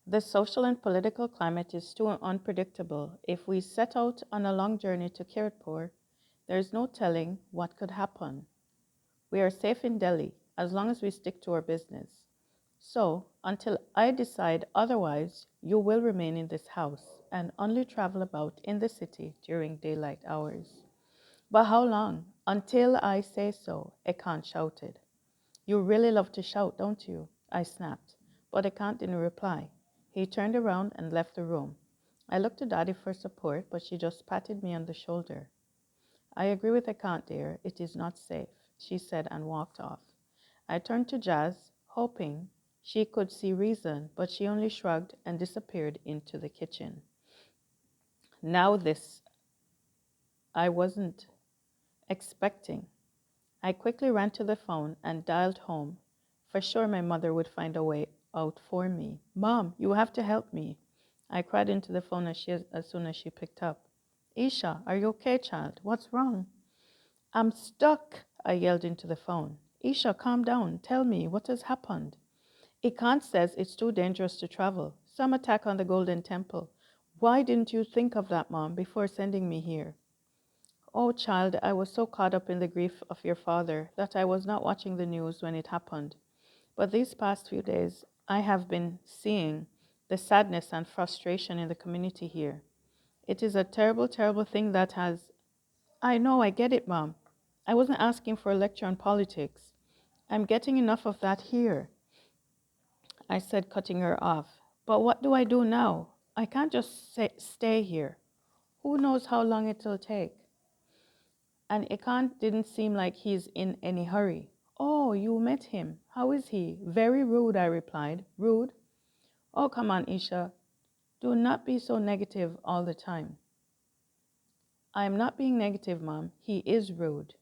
The social and political climate is too unpredictable. If we set out on a long journey to Kiratpur, there is no telling what could happen. We are safe in Delhi as long as we stick to our business. So, until I decide otherwise, you will remain in this house and only travel about in the city during daylight hours. But how long? Until I say so, Ekant shouted. You really love to shout, don't you? I snapped. But Ekant didn't reply. He turned around and left the room. I looked to Daddy for support, but she just patted me on the shoulder. I agree with Ekant, dear. It is not safe, she said and walked off. I turned to Jazz, hoping she could see reason, but she only shrugged and disappeared into the kitchen. Now this I wasn't expecting. I quickly ran to the phone and dialed home. For sure my mother would find a way out for me. Mom, you have to help me. I cried into the phone as soon as she picked up. Isha, are you okay, child? What's wrong? I'm stuck, I yelled into the phone. Isha, calm down. Tell me, what has happened? Ikant says it's too dangerous to travel. Some attack on the Golden Temple. Why didn't you think of that, Mom, before sending me here? Oh, child, I was so caught up in the grief of your father that I was not watching the news when it happened. But these past few days, I have been seeing the sadness and frustration in the community here. It is a terrible, terrible thing that has. I know, I get it, Mom. I wasn't asking for a lecture on politics. I'm getting enough of that here, I said, cutting her off. But what do I do now? I can't just stay here. Who knows how long it'll take? And Ekant didn't seem like he's in any hurry. Oh, you met him. How is he? Very rude, I replied. Rude? Oh, come on, Isha. Do not be so negative all the time. I am not being negative, Mom. He is rude.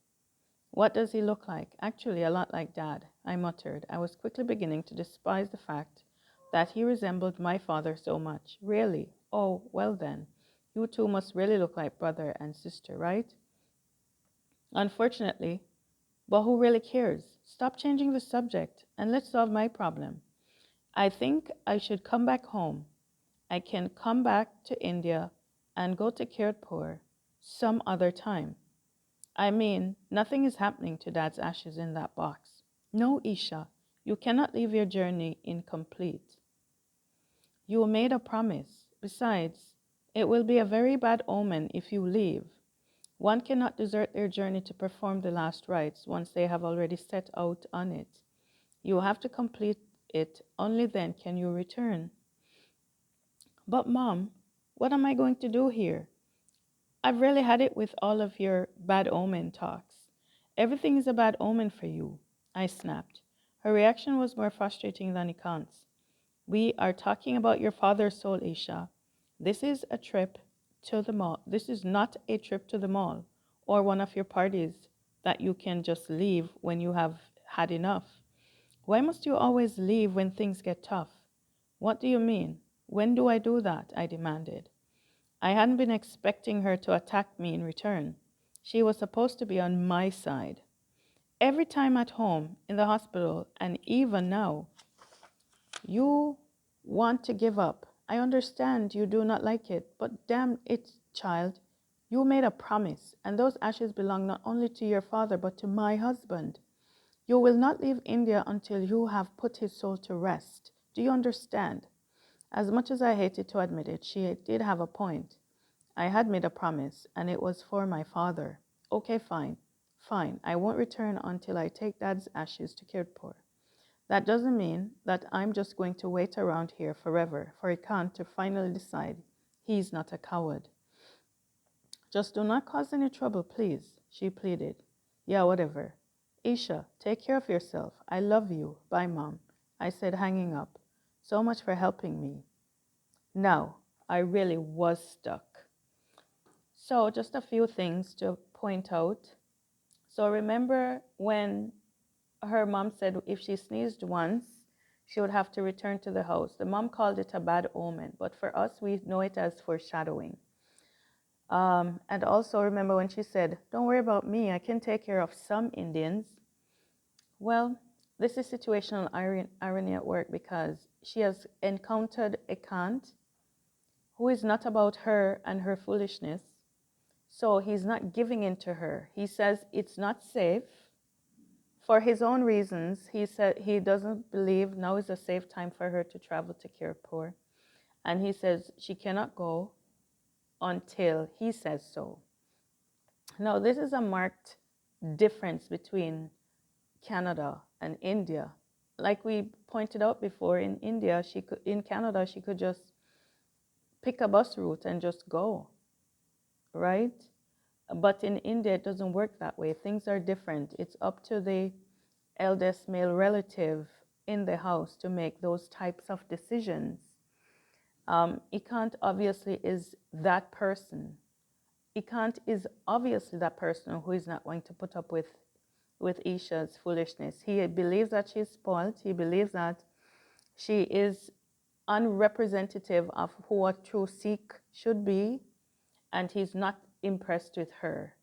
What does he look like? Actually, a lot like Dad, I muttered. I was quickly beginning to despise the fact that he resembled my father so much. Really? Oh, well then. You two must really look like brother and sister, right? Unfortunately, but who really cares? Stop changing the subject and let's solve my problem. I think I should come back home. I can come back to India and go to Kiratpur some other time. I mean, nothing is happening to Dad's ashes in that box. No, Isha, you cannot leave your journey incomplete. You made a promise. Besides, it will be a very bad omen if you leave. One cannot desert their journey to perform the last rites once they have already set out on it. You have to complete it, only then can you return. But, Mom, what am I going to do here? I've really had it with all of your bad omen talks. Everything is a bad omen for you, I snapped. Her reaction was more frustrating than Ikan's. We are talking about your father's soul, Isha. This is a trip to the mall. This is not a trip to the mall or one of your parties that you can just leave when you have had enough. Why must you always leave when things get tough? What do you mean? When do I do that? I demanded. I hadn't been expecting her to attack me in return. She was supposed to be on my side. Every time at home, in the hospital, and even now, you want to give up. I understand you do not like it, but damn it, child. You made a promise, and those ashes belong not only to your father, but to my husband. You will not leave India until you have put his soul to rest. Do you understand? As much as I hated to admit it, she did have a point. I had made a promise, and it was for my father. Okay, fine. Fine. I won't return until I take Dad's ashes to Kirtpur. That doesn't mean that I'm just going to wait around here forever for Ikan to finally decide he's not a coward. Just do not cause any trouble, please, she pleaded. Yeah, whatever. Isha, take care of yourself. I love you. Bye, Mom, I said, hanging up. So much for helping me. Now, I really was stuck. So, just a few things to point out. So, remember when her mom said if she sneezed once, she would have to return to the house. The mom called it a bad omen, but for us, we know it as foreshadowing. And also remember when she said, don't worry about me, I can take care of some Indians. Well, This is situational irony at work because she has encountered a Kant who is not about her and her foolishness. So he's not giving in to her. He says it's not safe for his own reasons. He said he doesn't believe now is a safe time for her to travel to Kirpur. And he says she cannot go until he says so. Now, this is a marked difference between Canada and India. Like we pointed out before, in India, in Canada, she could just pick a bus route and just go, right? But in India, it doesn't work that way. Things are different. It's up to the eldest male relative in the house to make those types of decisions. Ikant obviously is that person. Ikant is obviously that person who is not going to put up with Isha's foolishness. He believes that she's spoiled. He believes that she is unrepresentative of who a true Sikh should be, and he's not impressed with her.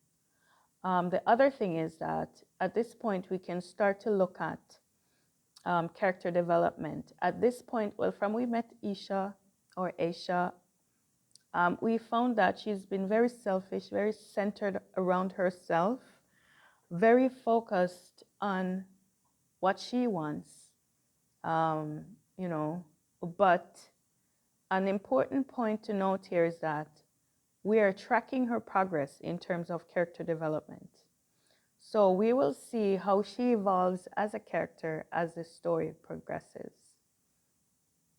The other thing is that at this point, we can start to look at character development. At this point, well, from we met Isha or Aisha, we found that she's been very selfish, very centered around herself, very focused on what she wants, um, you know. But an important point to note here is that we are tracking her progress in terms of character development. So we will see how she evolves as a character as the story progresses.